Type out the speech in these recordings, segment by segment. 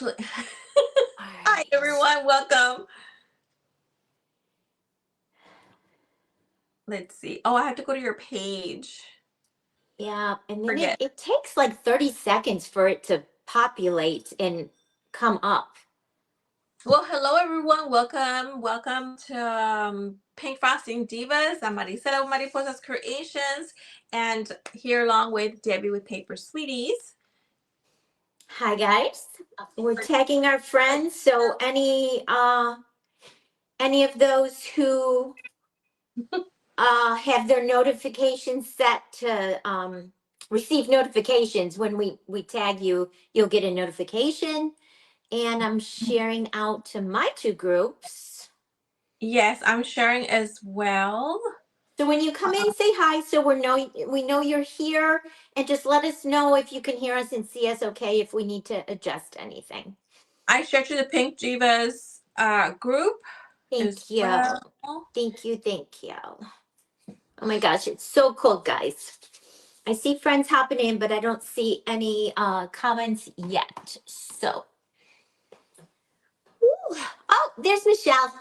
All Hi, right. everyone. Welcome. Let's see. Oh, I have to go to your page. Yeah, and then it, Forget. it takes like 30 seconds for it to populate and come up. Well, hello, everyone. Welcome. Welcome to Pink Frosting Divas. I'm Maricela with Mariposas Creations, and here along with Debbie with Paper Sweeties. Hi guys. We're tagging our friends, so any of those who have their notifications set to receive notifications when we tag you, you'll get a notification. And I'm sharing out to my two groups. Yes, I'm sharing as well. So when you come in, say hi so we know you're here, and just let us know if you can hear us and see us okay, if we need to adjust anything. I shared to the Pink Divas group as Thank you. well. Thank you. Thank you. Oh my gosh, it's so cold, guys. I see friends hopping in, but I don't see any comments yet. So, Woo. Oh, there's Michelle.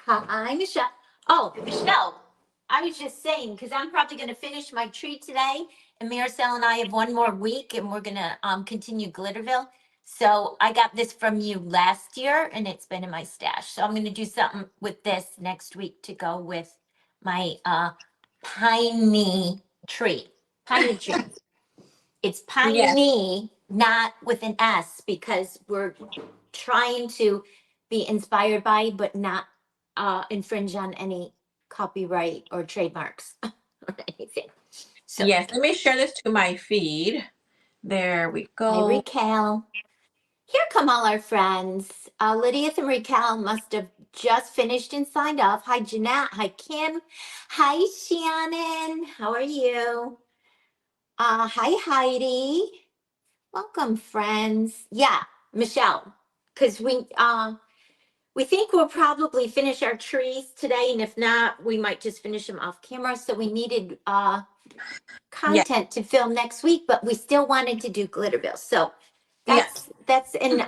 Hi, Michelle. Oh, Michelle, I was just saying, because I'm probably going to finish my tree today, and Maricel and I have one more week, and we're going to continue Glitterville. So I got this from you last year, and it's been in my stash. So I'm going to do something with this next week to go with my piney tree. Piney tree. It's Yes. piney, not with an S, because we're trying to be inspired by, but not infringe on any copyright or trademarks or anything. So, Yes. Let me share this to my feed. There we hi, go. Raquel. Here come all our friends. Lydia and Raquel must have just finished and signed off. Hi, Jeanette. Hi, Kim. Hi, Shannon. How are you? Hi, Heidi. Welcome, friends. Yeah, Michelle. Because we think we'll probably finish our trees today, and if not, we might just finish them off camera. So we needed Yeah. content to film next week, but we still wanted to do Glitterville. So Yes. that's and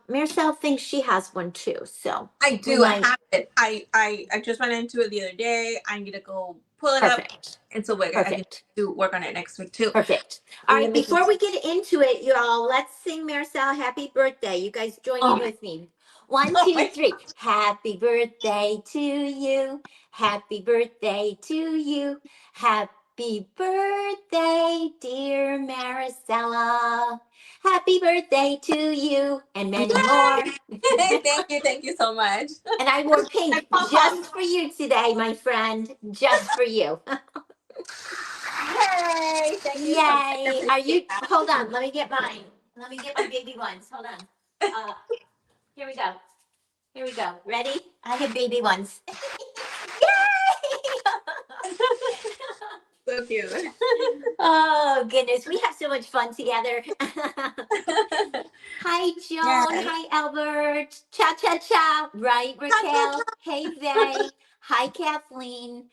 Maricel thinks she has one too. So I we do. I might. have it. I just went into it the other day. I need to go pull it up, Perfect. and so I can Perfect. do work on it next week too. Perfect. All Let right, me before just. we get into it, y'all, let's sing Maricel happy birthday. You guys join Oh in my. with me. One, Oh two, my. three. Happy birthday to you. Happy birthday to you. Happy birthday, dear Maricela. Happy birthday to you and many more. Yay! Thank you. Thank you so much. And I wore pink Pom just poms. for you today, my friend. Just for you. Yay! Thank you so much. I Yay. Are appreciate you, that. hold on, let me get mine. Let me get my baby ones. Hold on. Uh, here we go. Here we go. Ready? I have baby ones. Yay! So cute. Oh, goodness. We have so much fun together. Hi, Joan. Yes. Hi, Albert. Cha cha cha. Right, Cha, cha, Raquel. cha. Hey, Vay. Hi, Kathleen.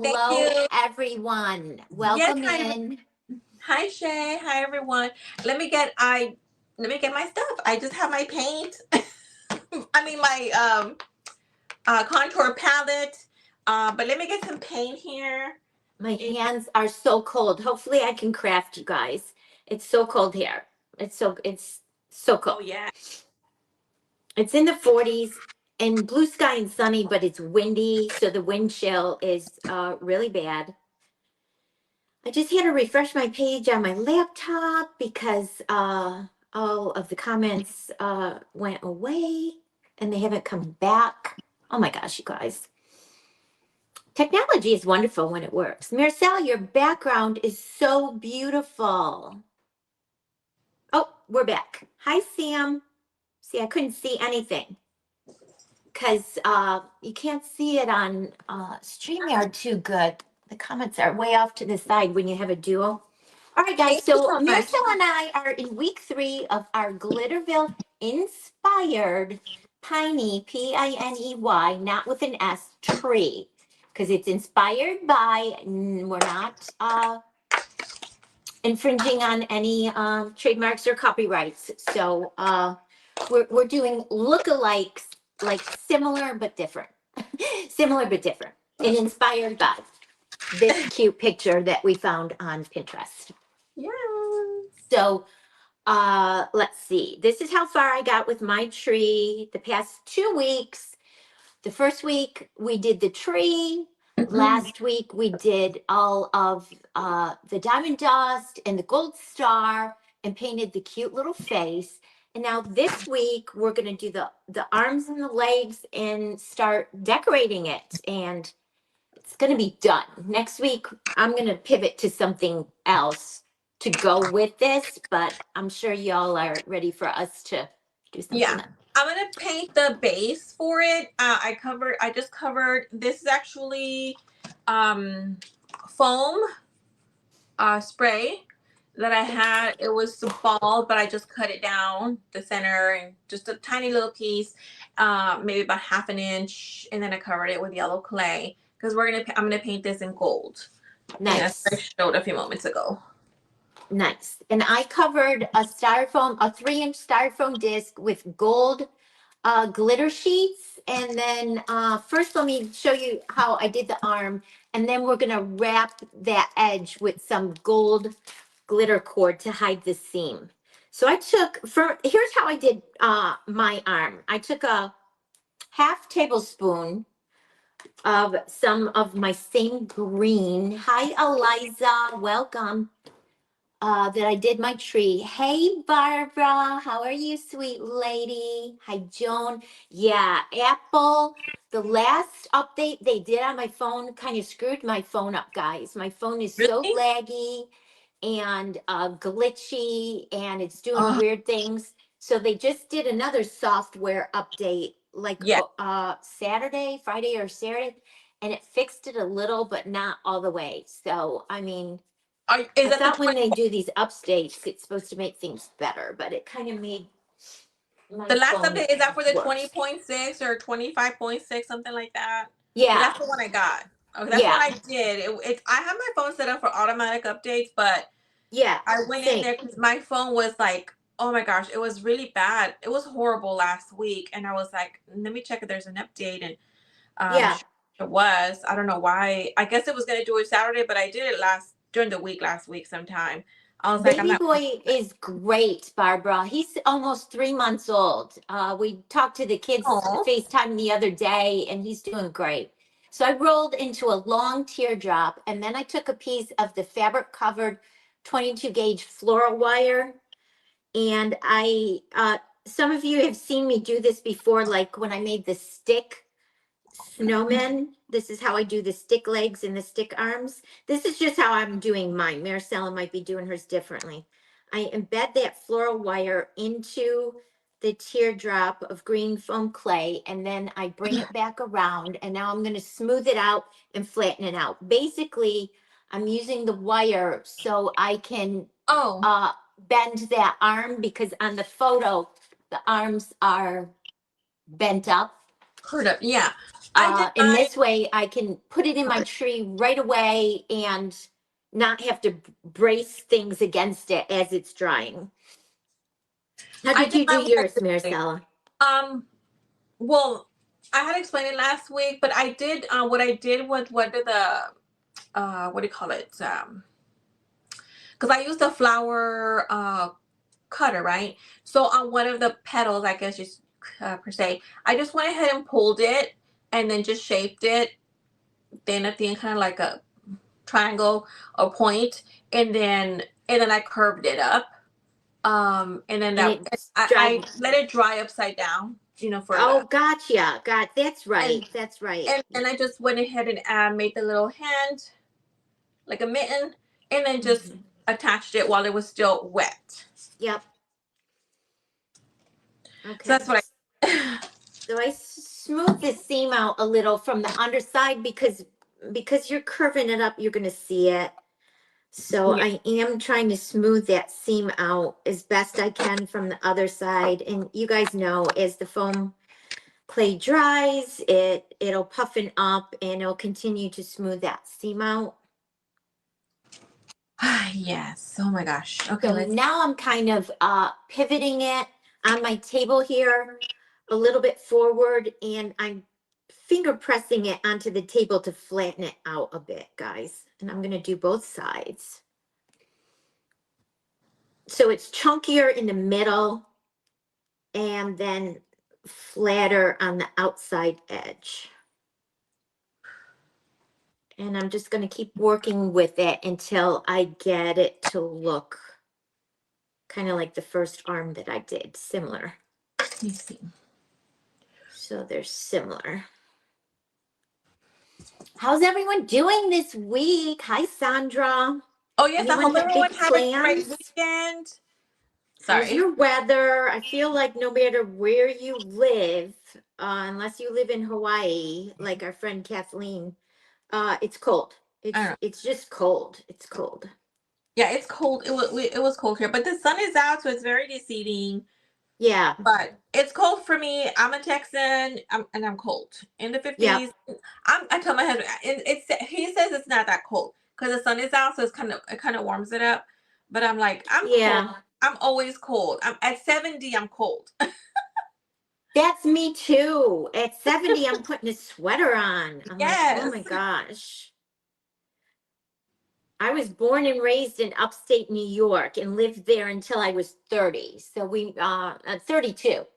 Thank Hello, you. everyone. Yes. Welcome Hi. in. Hi Shay. Hi everyone. Let me get I. Let me get my stuff. I just have my paint. I mean my contour palette. But let me get some paint here. My And- hands are so cold. Hopefully, I can craft, you guys. It's so cold here. It's so cold. oh yeah. It's in the 40s and blue sky and sunny, but it's windy, so the wind chill is really bad. I just had to refresh my page on my laptop because all of the comments went away and they haven't come back. Oh my gosh, you guys. Technology is wonderful when it works. Marcel, your background is so beautiful. Oh, we're back. Hi, Sam. See, I couldn't see anything because you can't see it on StreamYard too good. The comments are way off to the side when you have a duo. All right, guys. Thank you So so much. Marcel and I are in week 3 of our Glitterville inspired Piney, Piney, not with an S, tree. Because it's inspired by, we're not infringing on any trademarks or copyrights. So we're doing lookalikes, like similar but different. Similar but different. And inspired by this cute picture that we found on Pinterest. Yeah. So let's see. This is how far I got with my tree the past 2 weeks. The first week we did the tree. Last week we did all of the diamond dust and the gold star and painted the cute little face. And now this week we're going to do the arms and the legs and start decorating it. And it's going to be done. Next week I'm going to pivot to something else to go with this, but I'm sure y'all are ready for us to do something Yeah. else. I'm gonna paint the base for it. I just covered, this is actually foam spray that I had. It was a ball, but I just cut it down the center and just a tiny little piece, maybe about half an inch, and then I covered it with yellow clay because I'm gonna paint this in gold. And as I Nice. showed a few moments ago. Nice. And I covered a 3-inch styrofoam disc with gold glitter sheets. And then first let me show you how I did the arm. And then we're gonna wrap that edge with some gold glitter cord to hide the seam. So here's how I did my arm. I took a half tablespoon of some of my same green. Hi, Eliza, welcome. That I did my tree. Hey, Barbara, how are you, sweet lady? Hi, Joan. Yeah, Apple, the last update they did on my phone kind of screwed my phone up, guys. My phone is so Really? laggy and glitchy, and it's doing Oh, weird things. So they just did another software update like yeah. Friday or Saturday, and it fixed it a little, but not all the way. So, I mean, Is I that the thought when 20, they do these updates, it's supposed to make things better, but it kind of made my the last phone update, is that for the worse. 20.6 or 25.6, something like that? Because Yeah, that's the one I got. Okay, that's what yeah, I did. I have my phone set up for automatic updates, but yeah, I went in same. there because my phone was like, oh my gosh, it was really bad. It was horrible last week, and I was like, let me check if there's an update, and Yeah, sure it was. I don't know why. I guess it was gonna do it Saturday, but I did it during the week last week sometime. I was like, I'm baby not. boy is great, Barbara. He's almost 3 months old. We talked to the kids Oh, FaceTime the other day, and he's doing great. So I rolled into a long teardrop, and then I took a piece of the fabric covered 22 gauge floral wire. And some of you have seen me do this before, like when I made the stick snowmen. This is how I do the stick legs and the stick arms. This is just how I'm doing mine. Maricela might be doing hers differently. I embed that floral wire into the teardrop of green foam clay, and then I bring it back around, and now I'm going to smooth it out and flatten it out. Basically, I'm using the wire so I can oh, uh, bend that arm, because on the photo, the arms are bent up. heard of, yeah. I did In mine. this way, I can put it in my tree right away and not have to brace things against it as it's drying. How I did did you do mine with yours, acrylic. Maricela? Um, well, I had explained it last week, but I did what I did with what did the what do you call it? Because I used a flower cutter, right? So on one of the petals, I guess just per se, I just went ahead and pulled it and then just shaped it. Then at the end, kind of like a triangle or point, and then I curved it up. And then And that it's I dried. let it dry upside down, for the Oh, gotcha. That's and right. That's right. and I just went ahead and made the little hand like a mitten, and then just Mhm. attached it while it was still wet. Yep. So Okay. that's what I. So I smooth the seam out a little from the underside, because you're curving it up, you're going to see it. So Yeah. I am trying to smooth that seam out as best I can from the other side. And you guys know, as the foam clay dries, it'll puffen up and it'll continue to smooth that seam out. Yes. Oh my gosh. Okay, So let's. now I'm kind of pivoting it on my table here a little bit forward, and I'm finger pressing it onto the table to flatten it out a bit, guys. And I'm going to do both sides. So it's chunkier in the middle and then flatter on the outside edge. And I'm just going to keep working with it until I get it to look kind of like the first arm that I did, similar. Let me see. So they're similar. How's everyone doing this week? Hi, Sandra. Oh yes, I Anyone hope have big everyone had a great plans? weekend. How's Sorry. your weather? I feel like no matter where you live, unless you live in Hawaii, like our friend Kathleen, it's cold. I don't know. It's just cold. It's cold. Yeah, it's cold. It was cold here, but the sun is out, so it's very deceiving. Yeah. But it's cold for me. I'm a Texan, and I'm cold in the Yeah. 50s. I tell my husband, he says it's not that cold because the sun is out, so it kind of warms it up. But I'm like, I'm cold. Yeah. I'm always cold. I'm at 70. I'm cold. That's me too. At 70, I'm putting a sweater on. I'm like, oh Yes. my gosh. I was born and raised in upstate New York and lived there until I was 30. So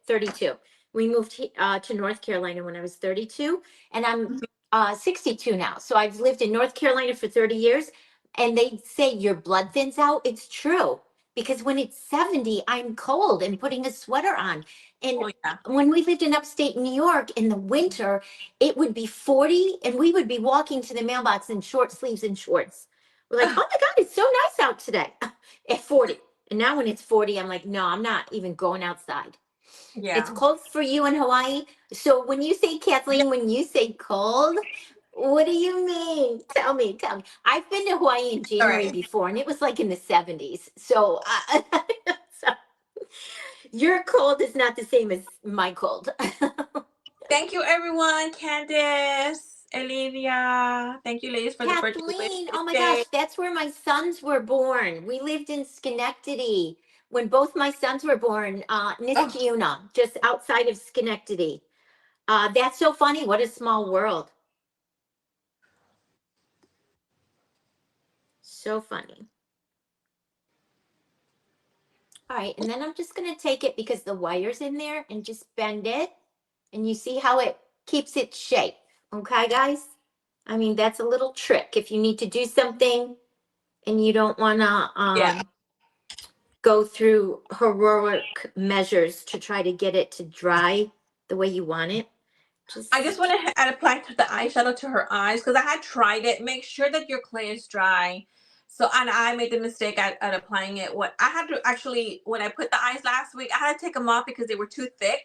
32. We moved to North Carolina when I was 32, and I'm 62 now. So I've lived in North Carolina for 30 years, and they say your blood thins out. It's true, because when it's 70, I'm cold and putting a sweater on. And Oh yeah. when we lived in upstate New York in the winter, it would be 40, and we would be walking to the mailbox in short sleeves and shorts. We're like, oh my God, it's so nice out today at 40. And now when it's 40, I'm like, no, I'm not even going outside. It's Yeah. cold for you in Hawaii. So when you say, Yeah. Kathleen, when you say cold, what do you mean? Tell me, tell me. I've been to Hawaii in All January right. before, and it was like in the 70s. So, so your cold is not the same as my cold. Thank you, everyone. Candace, Olivia. Thank you, ladies, for the birthday Kathleen, wishes. oh my Jay. gosh, that's where my sons were born. We lived in Schenectady when both my sons were born, Oh, Niskayuna, just outside of Schenectady. That's so funny. What a small world. So funny. All right, and then I'm just going to take it because the wire's in there and just bend it. And you see how it keeps its shape. Okay, guys? I mean, that's a little trick. If you need to do something and you don't want to yeah. go through heroic measures to try to get it to dry the way you want it, I just just, went ahead and applied the eyeshadow to her eyes because I had tried it. Make sure that your clay is dry. So, and I made the mistake at applying it. What I had to actually, when I put the eyes last week, I had to take them off because they were too thick.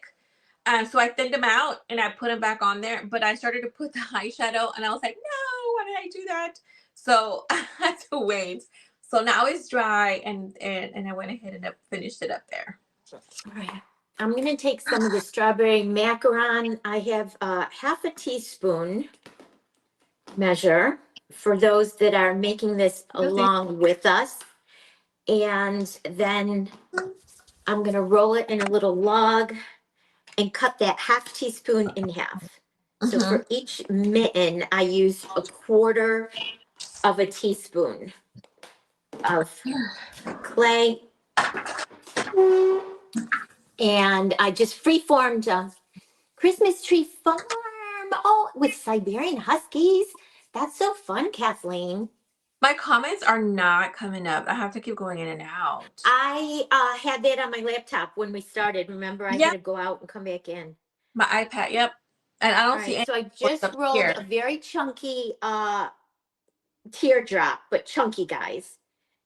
And so I thinned them out and I put them back on there. But I started to put the eyeshadow and I was like, no, why did I do that? So I had to wait. So now it's dry and I went ahead and finished it up there. all right. I'm going to take some of the strawberry macaron. I have half a teaspoon measure for those that are making this along with us. And then I'm going to roll it in a little log and cut that half teaspoon in half. So Mm-hmm. for each mitten, I use a quarter of a teaspoon of clay. And I just free-formed a Christmas tree farm. Oh, with Siberian Huskies. That's so fun, Kathleen. My comments are not coming up. I have to keep going in and out. I had that on my laptop when we started. Remember, I Yeah, had to go out and come back in. my iPad. Yep. And I All don't see right, any so I what's just up rolled here. a very chunky teardrop, but chunky, guys.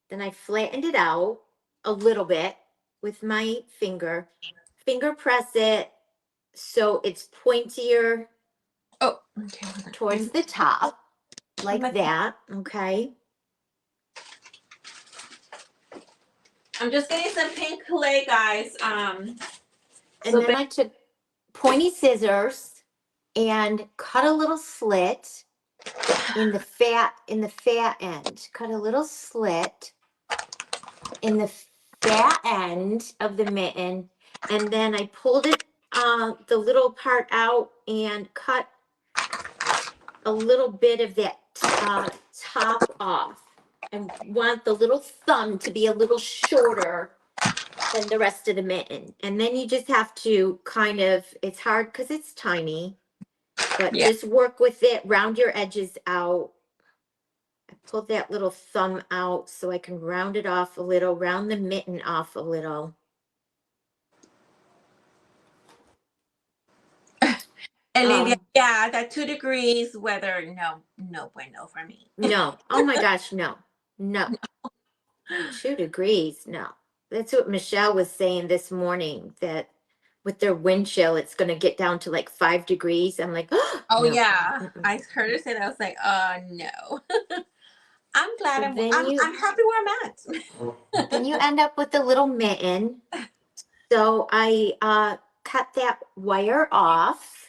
Then I flattened it out a little bit with my finger press it so it's pointier Oh, okay. towards the top, like that, okay? I'm just getting some pink clay, guys. And So then I took pointy scissors and cut a little slit in the fat end. Cut a little slit in the fat end of the mitten, And then I pulled it, the little part out and cut a little bit of that top off. And want the little thumb to be a little shorter than the rest of the mitten. And then you just have to kind of, it's hard because it's tiny, but Yeah. just work with it, round your edges out. I pulled that little thumb out so I can round it off a little, round the mitten off a little. And Lydia, yeah, that 2 degrees weather, no bueno for me. No, oh my gosh, no, no. 2 degrees, no. That's what Michelle was saying this morning, that with their wind chill, it's going to get down to like 5 degrees. I'm like, oh, Oh no. yeah, Mm-mm. I heard her say that. I was like, no. I'm glad So I'm happy where I'm at. then you end up with a little mitten. So I cut that wire off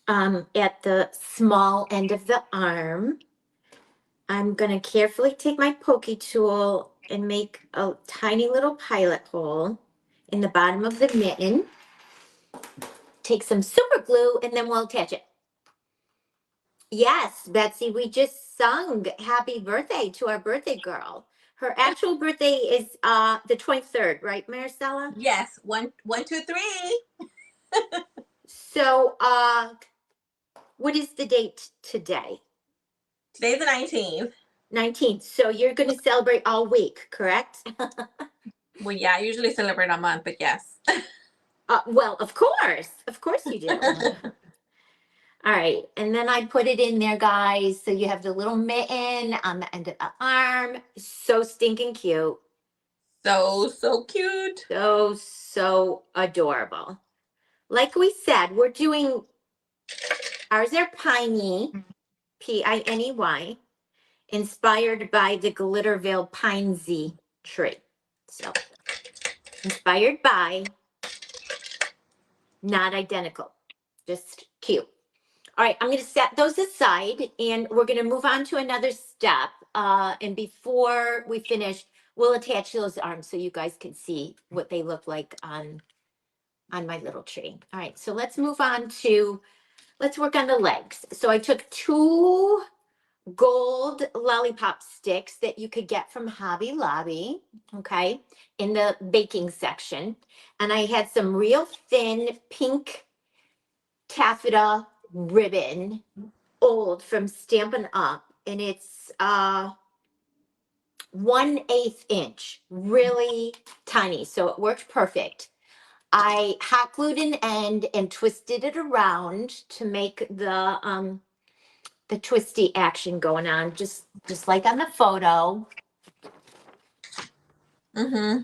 at the small end of the arm. I'm going to carefully take my pokey tool and make a tiny little pilot hole in the bottom of the mitten. Take some super glue and then we'll attach it. Yes, Betsy, we just sung happy birthday to our birthday girl. Her actual birthday is the 23rd, right, Maricela? Yes, one, 2, 3. So what is the date today? Today's the 19th. 19th. So you're going to celebrate all week, correct? Well, yeah, I usually celebrate a month, but yes. Well, of course you do. All right, and then I put it in there, guys. So you have the little mitten on the end of the arm. So stinking cute. So cute. So adorable. Like we said, we're doing, ours are Piney, Piney, inspired by the Glitterville Piney tree. So, inspired by, not identical, just cute. All right, I'm going to set those aside and we're going to move on to another step. And before we finish, we'll attach those arms so you guys can see what they look like on my little tree. All right, so let's move on to, let's work on the legs. So I took 2 gold lollipop sticks that you could get from Hobby Lobby, okay, in the baking section. And I had some real thin pink taffeta ribbon, old, from Stampin' Up, and it's 1/8 inch, really tiny, so it worked perfect. I hot glued an end and twisted it around to make the twisty action going on, just like on the photo. Mm-hmm.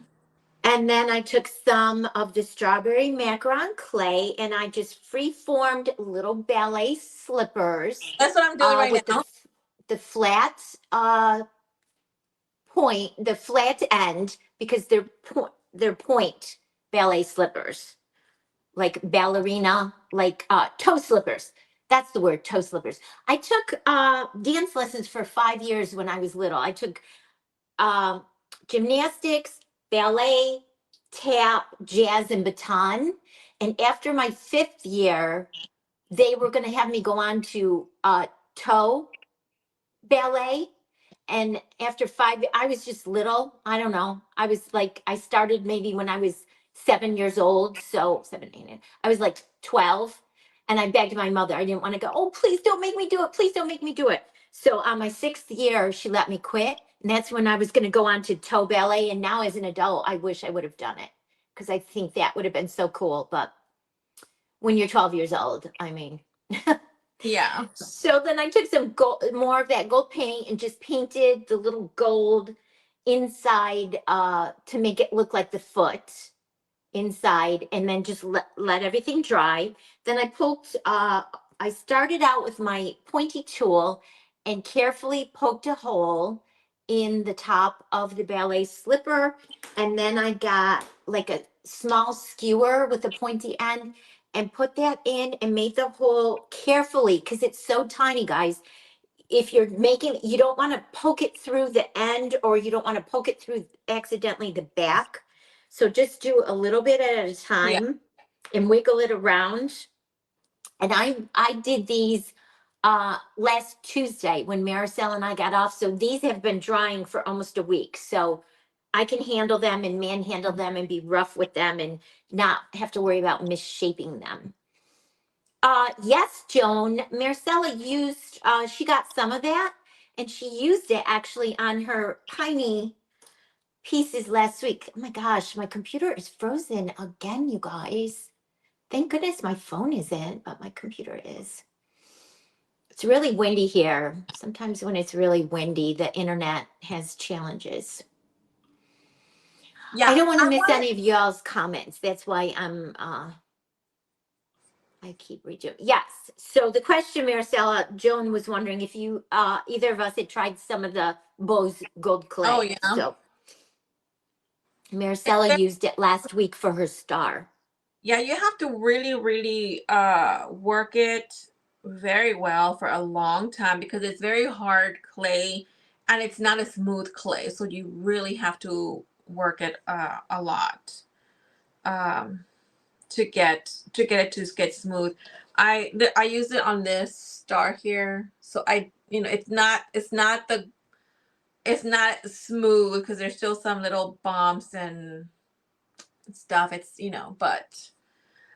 And then I took some of the strawberry macaron clay and I just free formed little ballet slippers That's what I'm doing right with now. the flat point, the flat end, because they're point ballet slippers, like ballerina, like toe slippers. That's the word, toe slippers. I took dance lessons for 5 years when I was little. I took gymnastics, ballet, tap, jazz, and baton. And after my 5th year, they were going to have me go on to toe ballet. And after 5, I was just little. I don't know. I was like, I started maybe when I was 7 years old. So 7, 8, 9. I was like 12. And I begged my mother. I didn't want to go, oh, please don't make me do it. Please don't make me do it. So on my 6th year, she let me quit. And that's when I was going to go on to toe ballet. And now as an adult, I wish I would have done it because I think that would have been so cool. But when you're 12 years old, I mean, Yeah. so then I took some gold, more of that gold paint, and just painted the little gold inside to make it look like the foot inside, and then just let everything dry. Then I started out with my pointy tool and carefully poked a hole in the top of the ballet slipper. And then I got like a small skewer with a pointy end and put that in and made the hole carefully because it's so tiny, guys. if you're making, you don't want to poke it through the end, or you don't want to poke it through accidentally the back. So just do a little bit at a Yeah. time and wiggle it around. And I did these last Tuesday when Maricel and I got off. So these have been drying for almost a week. So I can handle them and manhandle them and be rough with them and not have to worry about misshaping them. Yes, Joan. Marcella used, she got some of that and she used it actually on her Piney pieces last week. Oh my gosh, my computer is frozen again, you guys. Thank goodness my phone isn't, but my computer is. It's really windy here. Sometimes when it's really windy, the internet has challenges. Yeah. I don't want to I miss wanted. any of y'all's comments. That's why I keep redoing. Yes. So the question, Maricela, Joan was wondering if you either of us had tried some of the Bose gold Oh clay. yeah. So Maricela used it last week for her star. Yeah, you have to really, really work it very well for a long time because it's very hard clay and it's not a smooth clay. So you really have to work it a lot um, to get it to get smooth. I used it on this star here, so it's not smooth because there's still some little bumps and stuff. It's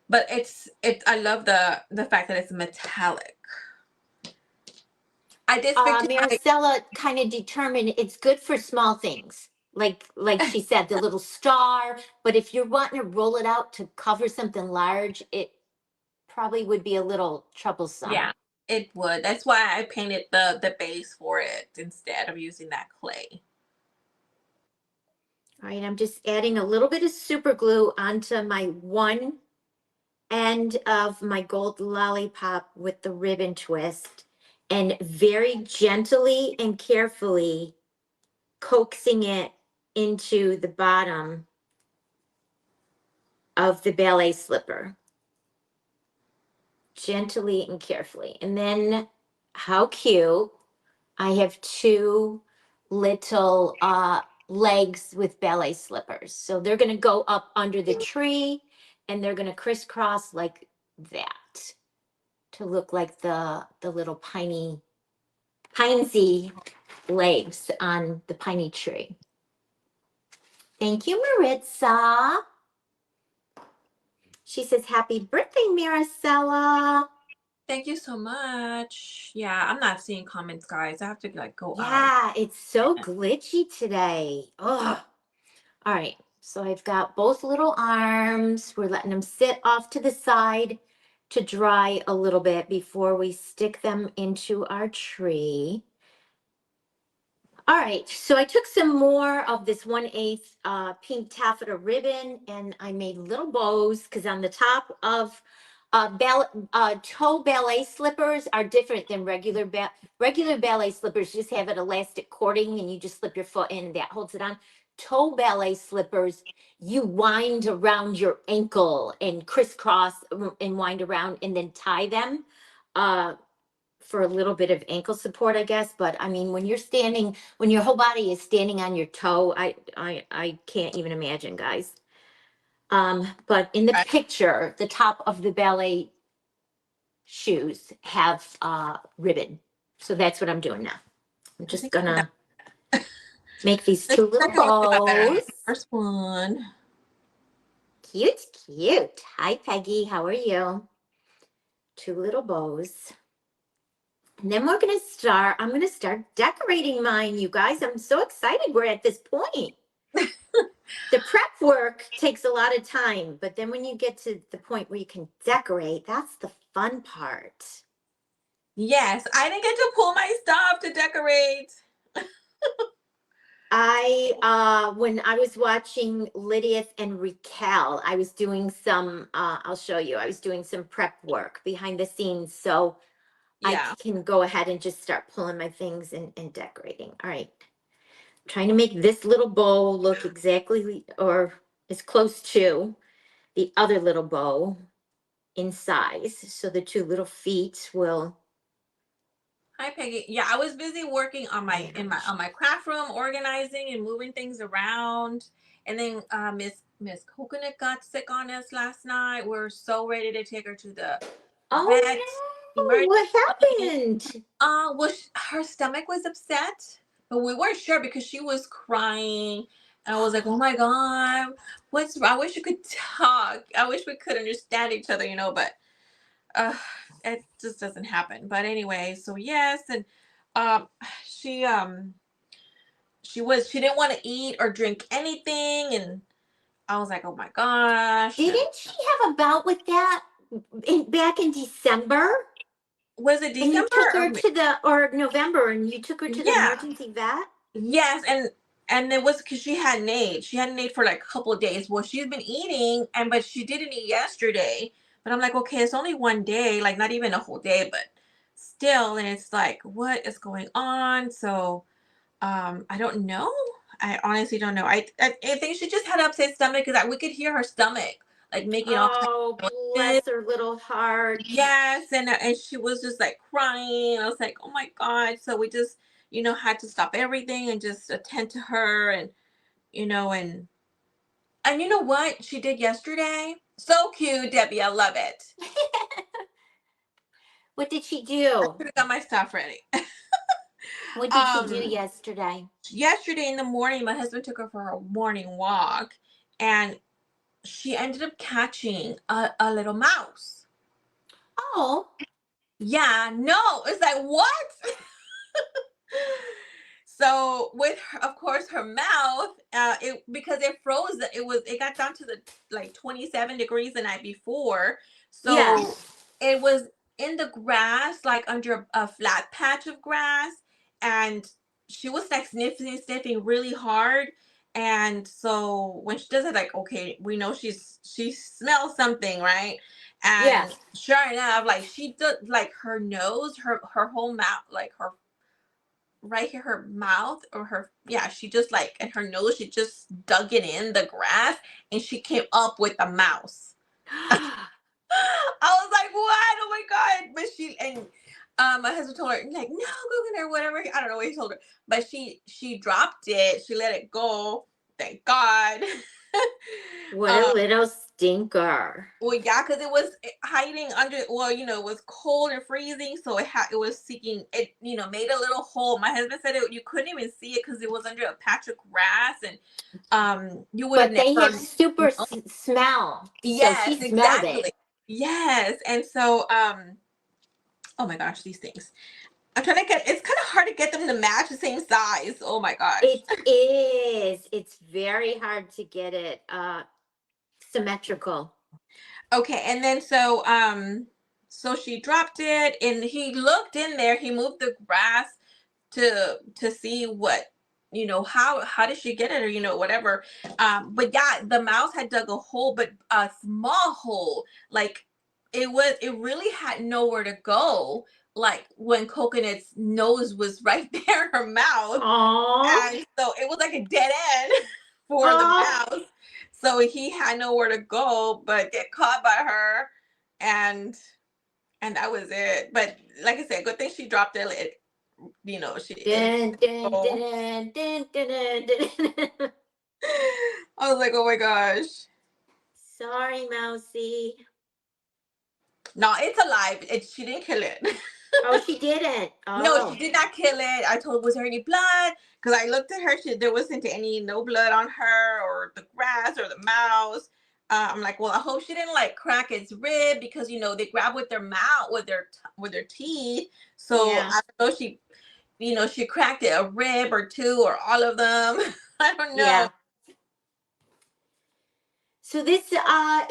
but it's I love the fact that it's metallic. I did speak to my Maricela kind of determined it's good for small things. Like she said, the little star. But if you're wanting to roll it out to cover something large, it probably would be a little troublesome. yeah, it would. That's why I painted the base for it instead of using that clay. All right, I'm just adding a little bit of super glue onto my one end of my gold lollipop with the ribbon twist and very gently and carefully coaxing it into the bottom of the ballet slipper. Gently and carefully. And then how cute. I have two little legs with ballet slippers. So they're going to go up under the tree and they're going to crisscross like that to look like the little pinesy legs on the piney tree. Thank you, Maritza. She says, happy birthday, Maricela. Thank you so much. Yeah, I'm not seeing comments, guys. I have to like go out. Yeah, it's so glitchy today. Ugh. All right, so I've got both little arms. We're letting them sit off to the side to dry a little bit before we stick them into our tree. All right, so I took some more of this 1/8 pink taffeta ribbon and I made little bows because on the top of toe ballet slippers are different than regular ballet slippers just have an elastic cording and you just slip your foot in and that holds it on. Toe ballet slippers, you wind around your ankle and crisscross and wind around and then tie them. For a little bit of ankle support, I guess. But I mean, when you're standing, when your whole body is standing on your toe, I can't even imagine, guys. But in the Right. picture, the top of the ballet shoes have ribbon. So that's what I'm doing now. I'm I just think I'm done. gonna make these Let's two little check out a lot better on the bows. first one. Cute, cute. Hi, Peggy. How are you? Two little bows. And then I'm gonna start decorating mine, you guys. I'm so excited we're at this point. The prep work takes a lot of time, but then when you get to the point where you can decorate, that's the fun part. Yes, I didn't get to pull my stuff to decorate. When I was watching Lydia and Raquel, I was doing some, I'll show you, I was doing some prep work behind the scenes. So I Yeah. can go ahead and just start pulling my things and decorating. All right. Trying to make this little bow look exactly or as close to the other little bow in size. So the two little feet will Hi, Peggy. Yeah, I was busy working on my Yeah. in my on my craft room, organizing and moving things around. And then Miss Coconut got sick on us last night. We're so ready to take her to the vet Oh no, emergency. what happened? Well, her stomach was upset, but we weren't sure because she was crying. And I was like, oh my God, what's wrong? I wish you could talk. I wish we could understand each other, but uh, it just doesn't happen. But anyway, so yes, and um, she she didn't want to eat or drink anything, and I was like, oh my gosh. And Didn't she have a bout with that back in December? was it And you December took or her to the, or November, and you took her to the yeah? emergency vet? Yes, and it was because she hadn't ate. She hadn't ate for like a couple of days. Well, she's been eating, and but she didn't eat yesterday. But I'm like, okay, it's only one day, like not even a whole day, but still. And it's like, what is going on? So, I don't know. I honestly don't know. I think she just had an upset stomach because we could hear her stomach like making all kinds Oh, of noises. bless her little heart. Yes, and she was just like crying. I was like, oh my God. So we just, had to stop everything and just attend to her and you know, and you know what she did yesterday? So cute, Debbie. I love it. What did she do? I got my stuff ready. What did she do um yesterday? Yesterday in the morning, my husband took her for a morning walk and she ended up catching a little mouse. Oh, Yeah, no, it's like what? So with her, of course her mouth, it because it froze. It got down to the like 27 degrees the night before, so yes. it was in the grass, like under a flat patch of grass, and she was like sniffing really hard. And so when she does it, like okay, we know she smells something, right? And Yes. sure enough, like she did, like her nose, her whole mouth, like her right here, her mouth or her, yeah, she just like, and her nose, she just dug it in the grass and she came up with a mouse. I was like, what? Oh my God. But she, and my husband told her, like, no, go get her, whatever. I don't know what he told her. But she dropped it. She let it go. Thank God. What a um, little stinker. well, yeah, because it was hiding under. Well, it was cold and freezing, so it was seeking. It made a little hole. My husband said you couldn't even see it because it was under a patch of grass, and you would have But they have never super known. smell. So she Yes, smelled it. exactly. Yes, and so oh my gosh, these things. I'm trying to get. It's kind of hard to get them to match the same size. Oh my gosh. It is. It's very hard to get it symmetrical. Okay, and then so she dropped it, and he looked in there. He moved the grass to see what how did she get it or whatever. But yeah, the mouse had dug a hole, but a small hole. Like it really had nowhere to go, like when Coconut's nose was right there in her mouth, Oh, and so it was like a dead end for the oh, mouse. So he had nowhere to go but get caught by her, and that was it. But like I said, good thing she dropped it. It dun, dun, oh, dun, dun, dun, dun, dun, dun. I was like, oh my gosh. Sorry, Mousy. No, it's alive. She didn't kill it. Oh, she didn't. No, she Oh, did not kill it. I told, was there any blood? Because I looked at her. There wasn't no blood on her or the grass or the mouse. I'm like, well, I hope she didn't like crack its rib because they grab with their mouth with their teeth. So yeah, I don't know. She cracked it a rib or two or all of them. I don't know. yeah. So this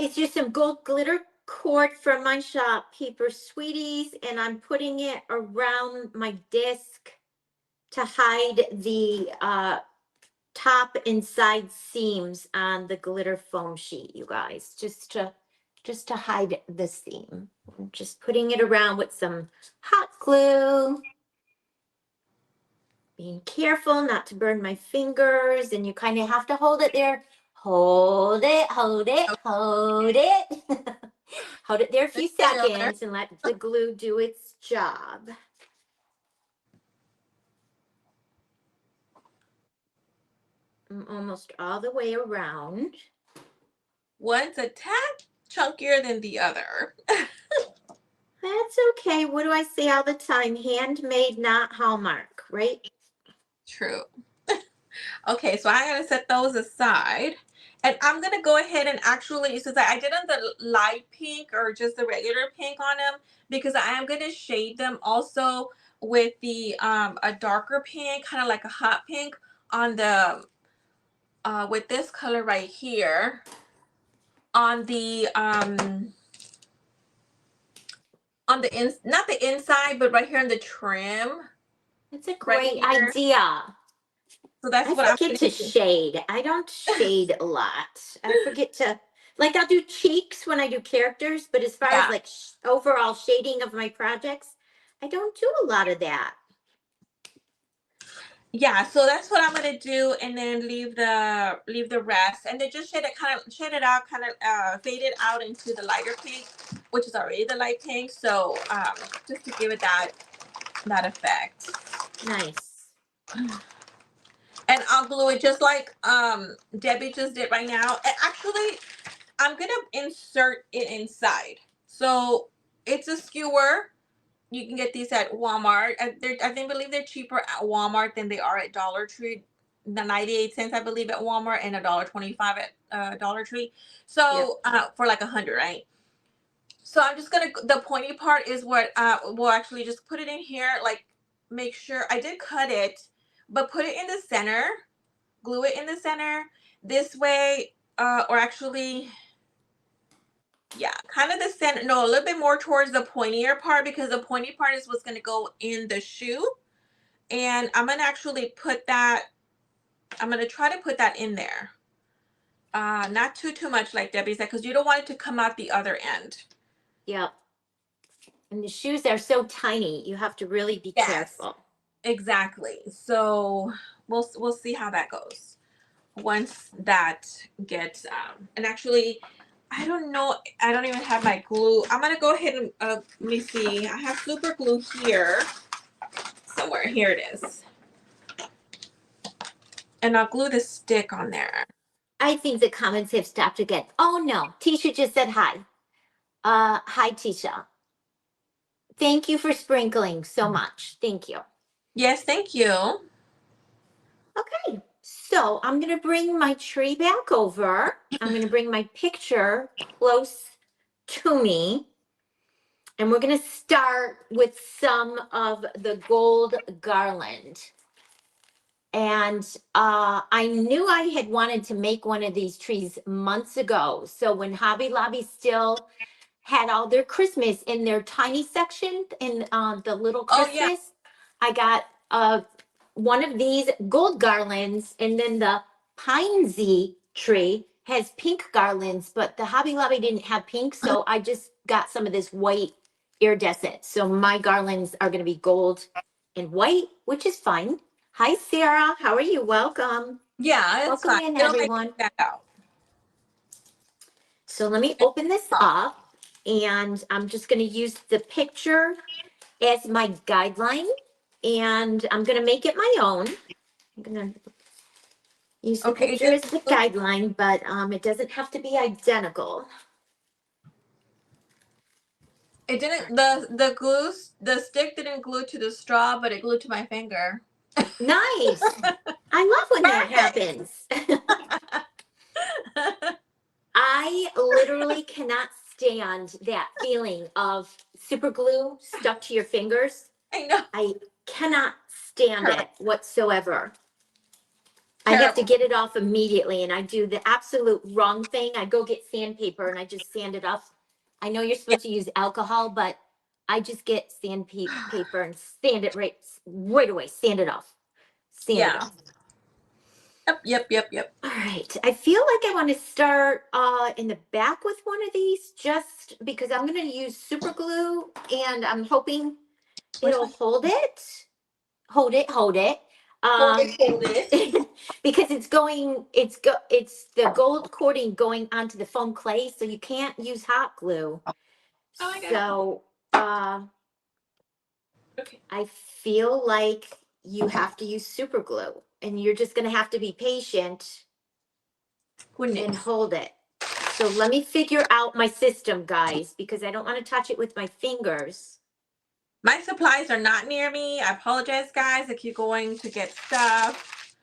is just some gold glitter cord from my shop, Paper Sweeties, and I'm putting it around my disc to hide the top and side seams on the glitter foam sheet, you guys, just to hide the seam. I'm just putting it around with some hot glue, being careful not to burn my fingers, and you kind of have to hold it there. Hold it, hold it, hold it. Hold it there a few Taylor. seconds and let the glue do its job. almost all the way around. One's a tad chunkier than the other. That's okay. What do I say all the time? Handmade, not Hallmark, right? True. Okay, so I'm gonna set those aside. And I'm gonna go ahead and actually, since I did on the light pink or just the regular pink on them, because I am gonna shade them also with the a darker pink, kind of like a hot pink on the with this color right here on the not the inside, but right here on the trim That's a right great here. idea. So that's I what I'm forget gonna to do. shade. I don't shade a lot. I forget to, like, I'll do cheeks when I do characters, but as far as Yeah. like overall shading of my projects, I don't do a lot of that. Yeah, so that's what I'm gonna do, and then leave the rest, and then just shade it out, kind of fade it out into the lighter pink, which is already the light pink. So just to give it that effect. Nice. And I'll glue it just like Debbie just did right now. And actually, I'm gonna insert it inside. So it's a skewer. You can get these at Walmart. Believe they're cheaper at Walmart than they are at Dollar Tree. The 98 cents, I believe, at Walmart, and $1.25 at Dollar Tree. Yep. So for like 100, right? So I'm just gonna. The pointy part is what we'll actually just put it in here. Like, make sure I did cut it, but put it in the center. Glue it in the center. This way, or actually, yeah, kind of the center. No, a little bit more towards the pointier part, because the pointy part is what's going to go in the shoe. And I'm going to actually put that, I'm going to try to put that in there. Not too much, like Debbie said, because you don't want it to come out the other end. Yep. And the shoes are so tiny. You have to really be Yes, careful. exactly. So we'll see how that goes once that gets and actually, I don't know, I don't even have my glue. I'm gonna go ahead and let me see, I have super glue here somewhere. Here it is, and I'll glue the stick on there. I think the comments have stopped again. Oh no, Tisha just said hi. Hi Tisha. Thank you for sprinkling so much. Thank you. Yes, thank you. Okay, so I'm gonna bring my tree back over. I'm gonna bring my picture close to me. And we're gonna start with some of the gold garland. And I knew I had wanted to make one of these trees months ago. So when Hobby Lobby still had all their Christmas in their tiny section in the little Oh yeah. Christmas, I got one of these gold garlands, and then the Piney tree has pink garlands, but the Hobby Lobby didn't have pink, so I just got some of this white iridescent. So my garlands are going to be gold and white, which is fine. Hi, Sarah. How are you? Welcome. Yeah, it's Welcome fine, in, it'll make it everyone. stand out. So let me open this up, and I'm just going to use the picture as my guideline, and I'm going to make it my own. I'm going to use the Okay, picture as the guideline, but it doesn't have to be identical. it didn't, the stick didn't glue to the straw, but it glued to my finger. Nice. I love when that Perfect. happens. I literally cannot stand that feeling of super glue stuck to your fingers. I know. I cannot stand Terrible. it whatsoever. I have to Terrible. get it off immediately, and I do the absolute wrong thing. I go get sandpaper and I just sand it off. I know you're supposed to use alcohol, but I just get sandpaper and sand it right away. Sand it off. Sand it Yeah. off. Yep. All right. I feel like I want to start in the back with one of these, just because I'm going to use super glue, and I'm hoping Where's it'll my hold it. Hold it. hold it? Because it's the gold coating going onto the foam clay, so you can't use hot glue. Oh, I got it. So Okay. I feel like you have to use super glue, and you're just going to have to be patient and hold it. So let me figure out my system, guys, because I don't want to touch it with my fingers. My supplies are not near me. I apologize, guys, if you're going to get stuff.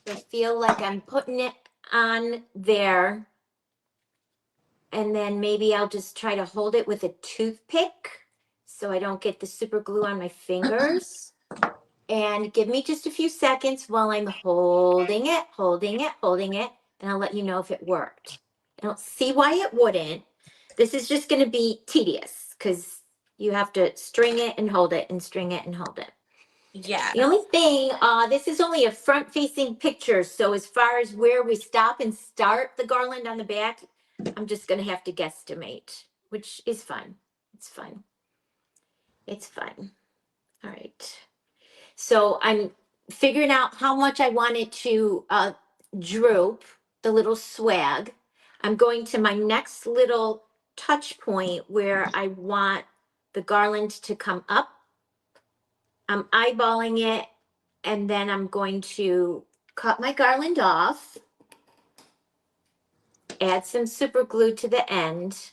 I feel like I'm putting it on there, and then maybe I'll just try to hold it with a toothpick so I don't get the super glue on my fingers. And give me just a few seconds while I'm holding it, and I'll let you know if it worked. I don't see why it wouldn't. This is just going to be tedious because you have to string it and hold it and string it and hold it. Yes. The only thing, this is only a front-facing picture, so as far as where we stop and start the garland on the back, I'm just going to have to guesstimate, which is fine. It's fine. It's fine. All right. So I'm figuring out how much I want it to droop, the little swag. I'm going to my next little touch point where I want the garland to come up. I'm eyeballing it, and then I'm going to cut my garland off, add some super glue to the end,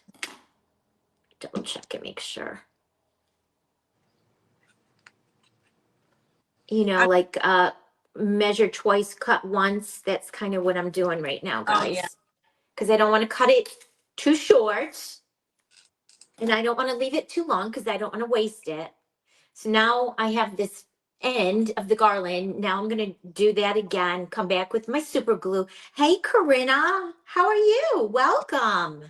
double check and make sure. You know, like measure twice, cut once. That's kind of what I'm doing right now, guys. Oh, yeah. Because I don't want to cut it too short, and I don't want to leave it too long because I don't want to waste it. So now I have this end of the garland. Now I'm going to do that again, come back with my super glue. Hey, Corinna, how are you? Welcome.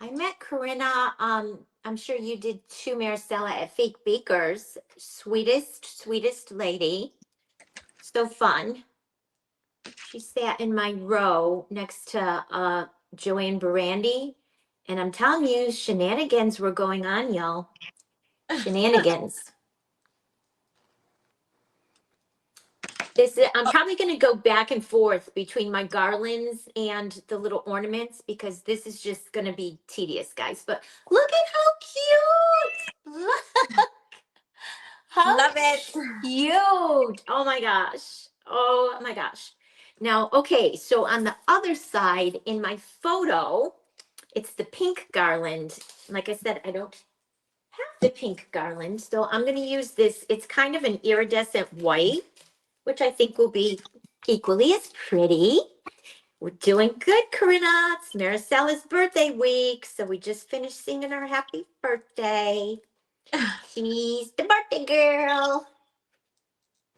I met Corinna, I'm sure you did too, Maricela, at Fake Bakers. Sweetest lady. So fun. She sat in my row next to Joanne Barandi. And I'm telling you, shenanigans were going on, y'all. Shenanigans. I'm probably going to go back and forth between my garlands and the little ornaments because this is just going to be tedious, guys. But look at how cute! Look how Love it. cute! Oh my gosh! Oh my gosh! Now, okay, so on the other side in my photo, it's the pink garland. Like I said, I don't have the pink garland, so I'm going to use this. It's kind of an iridescent white, which I think will be equally as pretty. We're doing good, Corinna. It's Maricela's birthday week, so we just finished singing her happy birthday. She's the birthday girl.